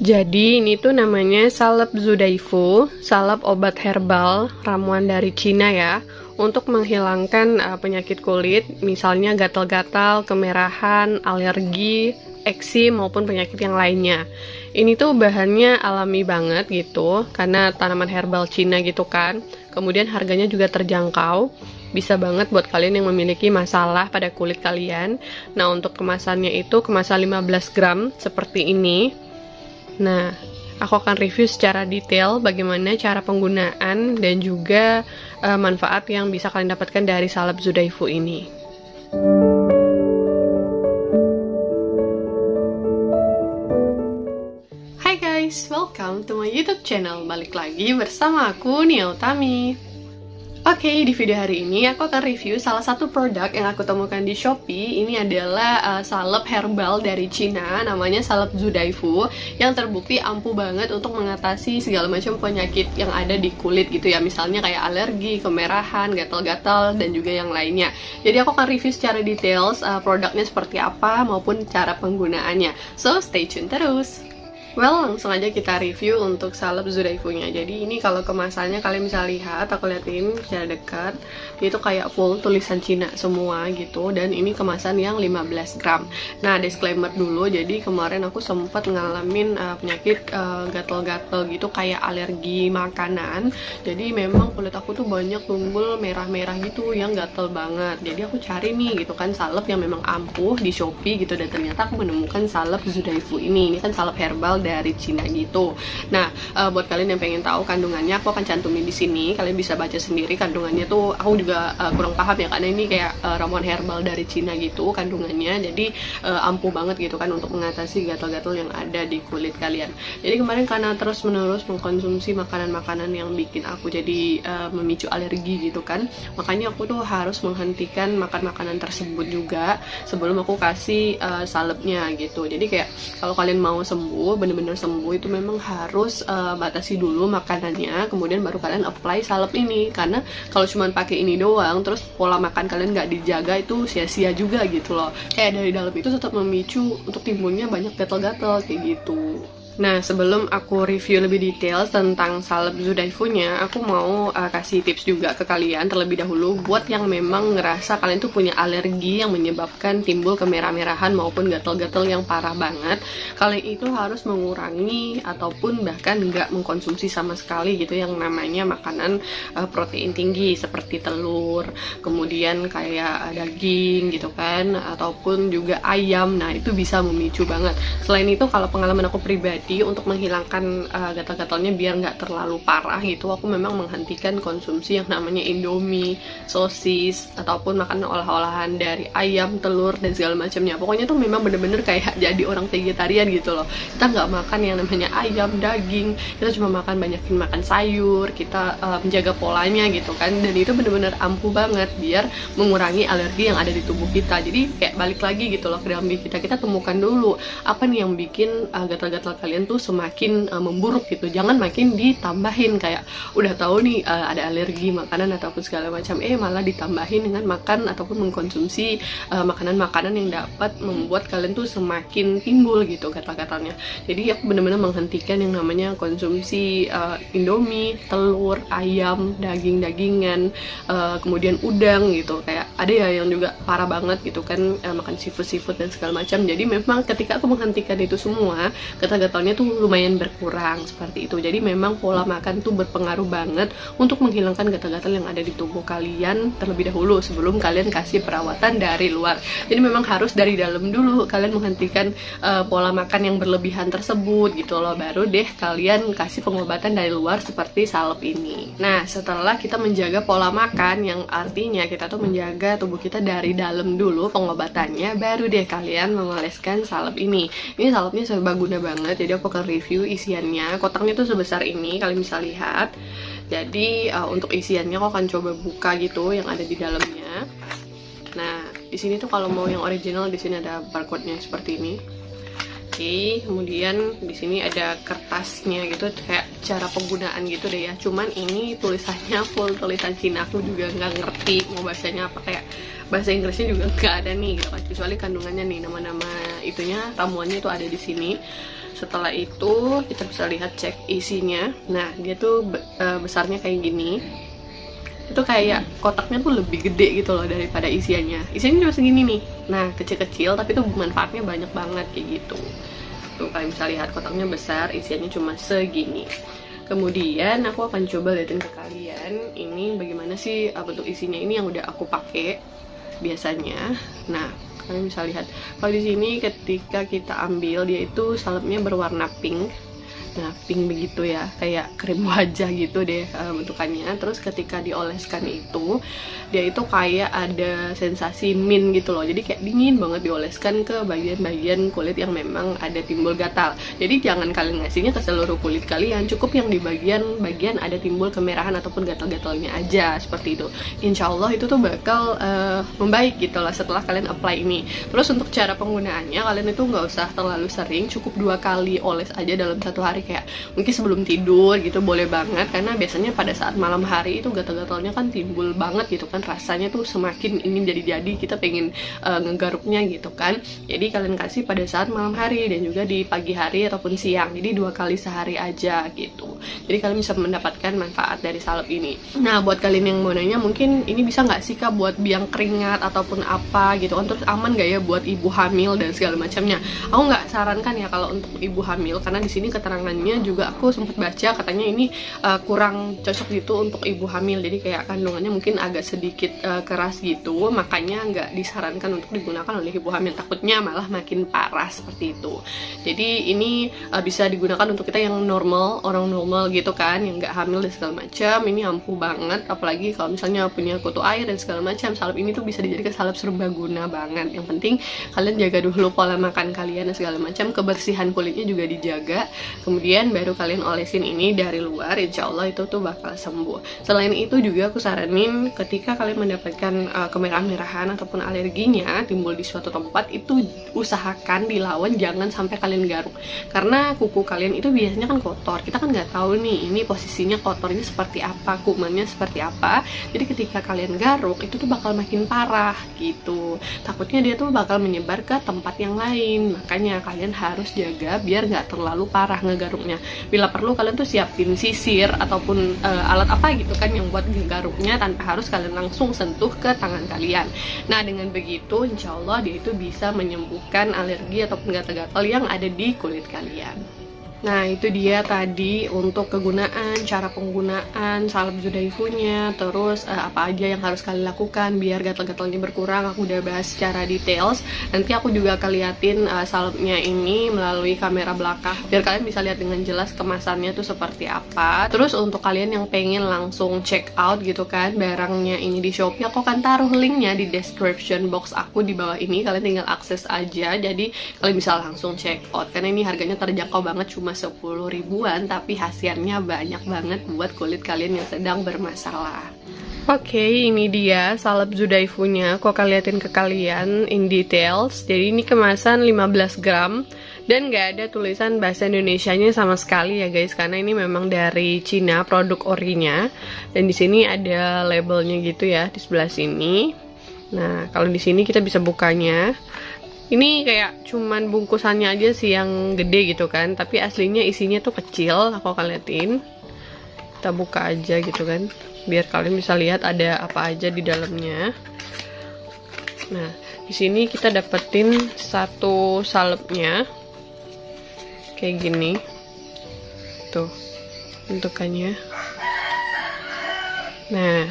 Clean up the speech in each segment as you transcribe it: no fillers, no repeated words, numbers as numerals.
Jadi ini tuh namanya salep Zudaifu, salep obat herbal ramuan dari Cina ya, untuk menghilangkan penyakit kulit, misalnya gatal-gatal, kemerahan, alergi, eksim maupun penyakit yang lainnya. Ini tuh bahannya alami banget gitu, karena tanaman herbal Cina gitu kan. Kemudian harganya juga terjangkau. Bisa banget buat kalian yang memiliki masalah pada kulit kalian. Nah, untuk kemasannya itu kemasan 15 gram seperti ini. Nah, aku akan review secara detail bagaimana cara penggunaan dan juga manfaat yang bisa kalian dapatkan dari salep Zudaifu ini. Hai guys, welcome to my YouTube channel. Balik lagi bersama aku, Nia Utami. Oke, di video hari ini aku akan review salah satu produk yang aku temukan di Shopee. Ini adalah salep herbal dari Cina, namanya salep Zudaifu, yang terbukti ampuh banget untuk mengatasi segala macam penyakit yang ada di kulit gitu ya. Misalnya kayak alergi, kemerahan, gatal-gatal, dan juga yang lainnya. Jadi aku akan review secara details produknya seperti apa maupun cara penggunaannya. So, stay tune terus! Well, langsung aja kita review untuk salep Zudaifu-nya. Jadi ini kalau kemasannya kalian bisa lihat, aku liatin secara dekat, dia itu kayak full tulisan Cina semua gitu, dan ini kemasan yang 15 gram. Nah, disclaimer dulu, jadi kemarin aku sempat ngalamin penyakit gatal-gatal gitu, kayak alergi makanan. Jadi memang kulit aku tuh banyak tumbul merah-merah gitu yang gatal banget. Jadi aku cari nih gitu kan salep yang memang ampuh di Shopee gitu, dan ternyata aku menemukan salep Zudaifu ini. Ini kan salep herbal dari Cina gitu. Nah, buat kalian yang pengen tahu kandungannya, aku akan cantumin di sini. Kalian bisa baca sendiri kandungannya tuh. Aku juga kurang paham ya, karena ini kayak ramuan herbal dari Cina gitu kandungannya. Jadi ampuh banget gitu kan untuk mengatasi gatal-gatal yang ada di kulit kalian. Jadi kemarin karena terus-menerus mengkonsumsi makanan-makanan yang bikin aku jadi memicu alergi gitu kan, makanya aku tuh harus menghentikan makan makanan tersebut juga sebelum aku kasih salepnya gitu. Jadi kayak kalau kalian mau sembuh, bener-bener sembuh, itu memang harus batasi dulu makanannya, kemudian baru kalian apply salep ini. Karena kalau cuma pakai ini doang terus pola makan kalian nggak dijaga, itu sia-sia juga gitu loh. Kayak dari dalam itu tetap memicu untuk timbulnya banyak gatal-gatal kayak gitu. Nah, sebelum aku review lebih detail tentang salep Zudaifu-nya, aku mau kasih tips juga ke kalian terlebih dahulu buat yang memang ngerasa kalian tuh punya alergi yang menyebabkan timbul kemerah-merahan maupun gatal-gatal yang parah banget. Kalian itu harus mengurangi ataupun bahkan nggak mengkonsumsi sama sekali gitu yang namanya makanan protein tinggi seperti telur, kemudian kayak daging gitu kan, ataupun juga ayam. Nah, itu bisa memicu banget. Selain itu, kalau pengalaman aku pribadi, untuk menghilangkan gatal-gatalnya biar nggak terlalu parah gitu, aku memang menghentikan konsumsi yang namanya Indomie, sosis, ataupun makan olah-olahan dari ayam, telur, dan segala macamnya. Pokoknya tuh memang bener-bener kayak jadi orang vegetarian gitu loh. Kita nggak makan yang namanya ayam, daging, kita cuma banyakin makan sayur, kita menjaga polanya gitu kan, dan itu bener-bener ampuh banget biar mengurangi alergi yang ada di tubuh kita. Jadi kayak balik lagi gitu loh ke dalam diri kita temukan dulu apa nih yang bikin gatal-gatal kalian tuh semakin memburuk gitu. Jangan makin ditambahin, kayak udah tahu nih ada alergi makanan ataupun segala macam, malah ditambahin dengan makan ataupun mengkonsumsi makanan-makanan yang dapat membuat kalian tuh semakin timbul gitu gatal-gatalnya. Jadi aku benar-benar menghentikan yang namanya konsumsi Indomie, telur, ayam, daging-dagingan, kemudian udang gitu. Kayak ada ya yang juga parah banget gitu kan, makan seafood dan segala macam. Jadi memang ketika aku menghentikan itu semua, gatal-gatalnya tuh lumayan berkurang seperti itu. Jadi memang pola makan tuh berpengaruh banget untuk menghilangkan gatal-gatal yang ada di tubuh kalian terlebih dahulu sebelum kalian kasih perawatan dari luar. Jadi memang harus dari dalam dulu kalian menghentikan pola makan yang berlebihan tersebut gitu loh, baru deh kalian kasih pengobatan dari luar seperti salep ini. Nah, setelah kita menjaga pola makan, yang artinya kita tuh menjaga tubuh kita dari dalam dulu pengobatannya, baru deh kalian mengoleskan salep ini. Ini salepnya serbaguna banget, jadi aku akan review isiannya. Kotaknya tuh sebesar ini, kalian bisa lihat. Jadi untuk isiannya aku akan coba buka gitu yang ada di dalamnya. Nah, di sini tuh kalau mau yang original, di sini ada barcode-nya seperti ini. Oke, kemudian di sini ada kertasnya gitu, kayak cara penggunaan gitu deh ya. Cuman ini tulisannya full tulisan Cina, aku juga nggak ngerti mau bahasanya apa, kayak bahasa Inggrisnya juga nggak ada nih gitu kan. Kecuali kandungannya nih, nama-nama itunya, ramuannya itu ada di sini. setelah itu kita bisa lihat cek isinya. Nah, dia tuh besarnya kayak gini. Itu kayak kotaknya tuh lebih gede gitu loh daripada isiannya. Isiannya cuma segini nih. Nah, kecil-kecil tapi tuh manfaatnya banyak banget kayak gitu. Tuh kalian bisa lihat kotaknya besar, isiannya cuma segini. Kemudian aku akan coba liatin ke kalian ini bagaimana sih bentuk isinya ini yang udah aku pakai biasanya. Nah, kalian bisa lihat kalau di sini ketika kita ambil dia itu salepnya berwarna pink. Nah, pink begitu ya, kayak krim wajah gitu deh bentukannya. Terus ketika dioleskan itu, dia itu kayak ada sensasi mint gitu loh. Jadi kayak dingin banget dioleskan ke bagian-bagian kulit yang memang ada timbul gatal. Jadi jangan kalian ngasihnya ke seluruh kulit kalian, cukup yang di bagian-bagian ada timbul kemerahan ataupun gatal-gatalnya aja, seperti itu. Insya Allah itu tuh bakal membaik gitu lah setelah kalian apply ini. Terus untuk cara penggunaannya, kalian itu nggak usah terlalu sering, cukup 2 kali oles aja dalam 1 hari. Kayak mungkin sebelum tidur gitu boleh banget, karena biasanya pada saat malam hari itu gatal-gatalnya kan timbul banget gitu kan, rasanya tuh semakin ingin jadi-jadi, kita pengen ngegaruknya gitu kan. Jadi kalian kasih pada saat malam hari dan juga di pagi hari ataupun siang, jadi 2 kali sehari aja gitu. Jadi kalian bisa mendapatkan manfaat dari salep ini. Nah, buat kalian yang mau nanya mungkin ini bisa nggak sih Kak buat biang keringat ataupun apa gitu kan, terus aman nggak ya buat ibu hamil dan segala macamnya. Aku nggak sarankan ya kalau untuk ibu hamil, karena di sini keterangan juga aku sempat baca katanya ini kurang cocok gitu untuk ibu hamil. Jadi kayak kandungannya mungkin agak sedikit keras gitu, makanya nggak disarankan untuk digunakan oleh ibu hamil, takutnya malah makin parah seperti itu. Jadi ini bisa digunakan untuk kita yang normal, orang normal gitu kan, yang nggak hamil dan segala macam. Ini ampuh banget, apalagi kalau misalnya punya kutu air dan segala macam. Salep ini tuh bisa dijadikan salep serbaguna banget. Yang penting kalian jaga dulu pola makan kalian dan segala macam, kebersihan kulitnya juga dijaga. Kemudian baru kalian olesin ini dari luar, insya Allah itu tuh bakal sembuh. Selain itu juga aku saranin ketika kalian mendapatkan kemerahan-merahan ataupun alerginya timbul di suatu tempat, itu usahakan dilawan, jangan sampai kalian garuk. Karena kuku kalian itu biasanya kan kotor, kita kan nggak tahu nih ini posisinya kotornya seperti apa, kumannya seperti apa. Jadi ketika kalian garuk itu tuh bakal makin parah gitu. Takutnya dia tuh bakal menyebar ke tempat yang lain. Makanya kalian harus jaga biar nggak terlalu parah ngegaruknya. Bila perlu kalian tuh siapin sisir ataupun alat apa gitu kan yang buat garuknya, tanpa harus kalian langsung sentuh ke tangan kalian. Nah, dengan begitu insya Allah dia itu bisa menyembuhkan alergi ataupun gatal-gatal yang ada di kulit kalian. Nah, itu dia tadi untuk kegunaan, cara penggunaan salep Zudaifunya, terus apa aja yang harus kalian lakukan biar gatal-gatalnya berkurang. Aku udah bahas secara details. Nanti aku juga akan liatin salepnya ini melalui kamera belakang biar kalian bisa lihat dengan jelas kemasannya tuh seperti apa. Terus untuk kalian yang pengen langsung check out gitu kan barangnya ini di Shopee, aku akan taruh linknya di description box aku di bawah ini. Kalian tinggal akses aja, jadi kalian bisa langsung check out karena ini harganya terjangkau banget, cuma 10 ribuan, tapi khasiatnya banyak banget buat kulit kalian yang sedang bermasalah. Oke, ini dia salep Zudaifunya. Aku akan liatin ke kalian in details. Jadi ini kemasan 15 gram dan nggak ada tulisan bahasa Indonesianya sama sekali ya guys, karena ini memang dari Cina, produk orinya. Dan di sini ada labelnya gitu ya di sebelah sini. Nah, kalau di sini kita bisa bukanya. Ini kayak cuman bungkusannya aja sih yang gede gitu kan, tapi aslinya isinya tuh kecil. Aku akan liatin. Kita buka aja gitu kan, biar kalian bisa lihat ada apa aja di dalamnya. Nah, di sini kita dapetin satu salepnya kayak gini. Tuh bentukannya. Nah,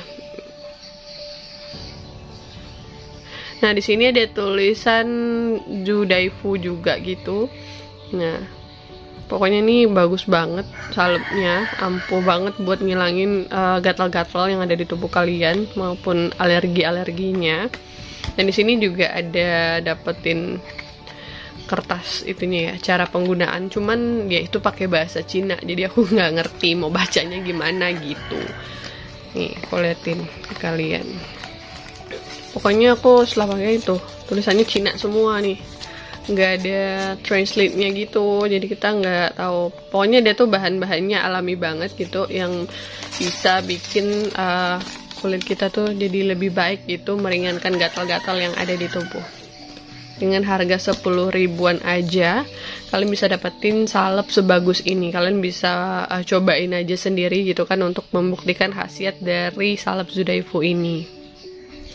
di sini ada tulisan Zudaifu juga gitu. Nah, pokoknya ini bagus banget salepnya, ampuh banget buat ngilangin gatal-gatal yang ada di tubuh kalian maupun alergi-alerginya. Dan di sini juga ada dapetin kertas itunya ya, cara penggunaan, cuman ya itu pakai bahasa Cina, jadi aku nggak ngerti mau bacanya gimana gitu. Nih, aku liatin ke kalian. Pokoknya aku setelah pakai itu tulisannya Cina semua nih, nggak ada translate-nya gitu, jadi kita nggak tahu. Pokoknya dia tuh bahan-bahannya alami banget gitu, yang bisa bikin kulit kita tuh jadi lebih baik gitu, meringankan gatal-gatal yang ada di tubuh. dengan harga 10 ribuan aja kalian bisa dapetin salep sebagus ini. Kalian bisa cobain aja sendiri gitu kan untuk membuktikan khasiat dari salep Zudaifu ini.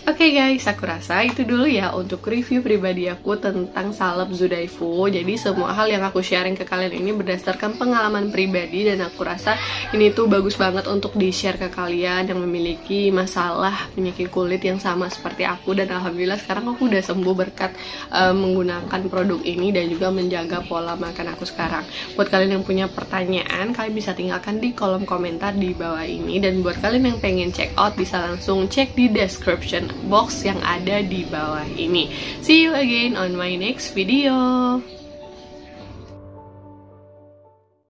Oke guys, aku rasa itu dulu ya untuk review pribadi aku tentang salep Zudaifu. Jadi semua hal yang aku sharing ke kalian ini berdasarkan pengalaman pribadi, dan aku rasa ini tuh bagus banget untuk di-share ke kalian yang memiliki masalah penyakit kulit yang sama seperti aku. Dan alhamdulillah sekarang aku udah sembuh berkat menggunakan produk ini dan juga menjaga pola makan aku sekarang. Buat kalian yang punya pertanyaan, kalian bisa tinggalkan di kolom komentar di bawah ini. Dan buat kalian yang pengen check out, bisa langsung cek di description box yang ada di bawah ini. See you again on my next video.